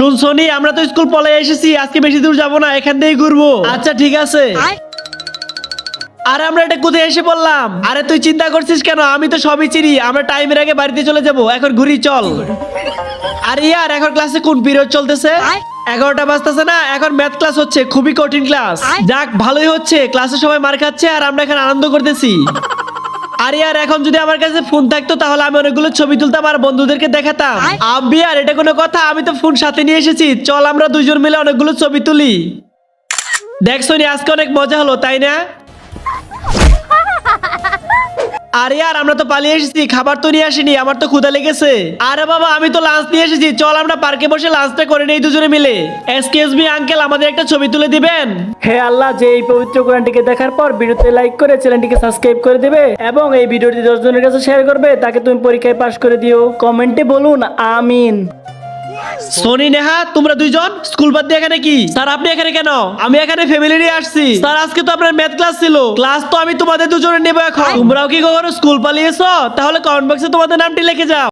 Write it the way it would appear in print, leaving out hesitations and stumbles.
শুনছনি আমরা তো স্কুল পলাই এসেছি, আজকে বেশি দূর যাবো না, এখান থেকেই ঘুরবো। আচ্ছা ঠিক আছে। আরে আমরা এটা কোথায় এসে পড়লাম? আরে তুই চিন্তা করছিস কেন, আমি তো সবই চিনি। আমরা টাইমের আগে বাড়িতে চলে যাব, এখন ঘুরি চল। আরে ইয়ার এখন ক্লাসে কোন পিরিয়ড চলতেছে? 11টা বাজতেছে না, এখন ম্যাথ ক্লাস হচ্ছে, খুবই কঠিন ক্লাস। যাক ভালোই হচ্ছে, ক্লাসে সবাই মার খাচ্ছে আর আমরা এখানে আনন্দ করতেছি। আরে আর এখন যদি আমার কাছে ফোন থাকতো তাহলে আমি অনেকগুলো ছবি তুলতাম আর বন্ধুদেরকে দেখাতাম। আব্বি আর এটা কোনো কথা? আমি তো ফোন সাথে নিয়ে এসেছি, চল আমরা দুজন মিলে অনেকগুলো ছবি তুলি। দেখছো নি আজকে অনেক মজা হলো তাই না? আরে আর আমরা তো পালিয়ে এসেছি, খাবার তো নিয়ে আসিনি, আমার তো ক্ষুধা লেগেছে। আরে বাবা আমি তো লাঞ্চ নিয়ে এসেছি, চল আমরা পার্কে বসে লাঞ্চটা করে নেই দুজনে মিলে। এক্সকিউজ মি আঙ্কেল, আমাদের একটা ছবি তুলে দিবেন? হে আল্লাহ, যে এই পবিত্র কোরআনটিকে দেখার পর ভিডিওতে লাইক করে চ্যানেলটিকে সাবস্ক্রাইব করে দিবে এবং এই ভিডিওটি 10 জনের কাছে শেয়ার করবে, তাকে তুমি পরীক্ষায় পাশ করে দিও। কমেন্টে বলুন আমিন। সোনি নেহা তোমরা দুইজন স্কুল বাদ দিয়ে এখানে কি? স্যার আপনি এখানে কেন? আমি এখানে ফ্যামিলি নিয়ে আসছি। স্যার আজকে তো আপনার ম্যাথ ক্লাস ছিল, ক্লাস তো আমি তোমাদের দুজনে নেব এখন। তোমরাও কি কখনো স্কুল পালিয়েছো? তাহলে কমেন্ট বক্সে তোমাদের নামটি লিখে যাও।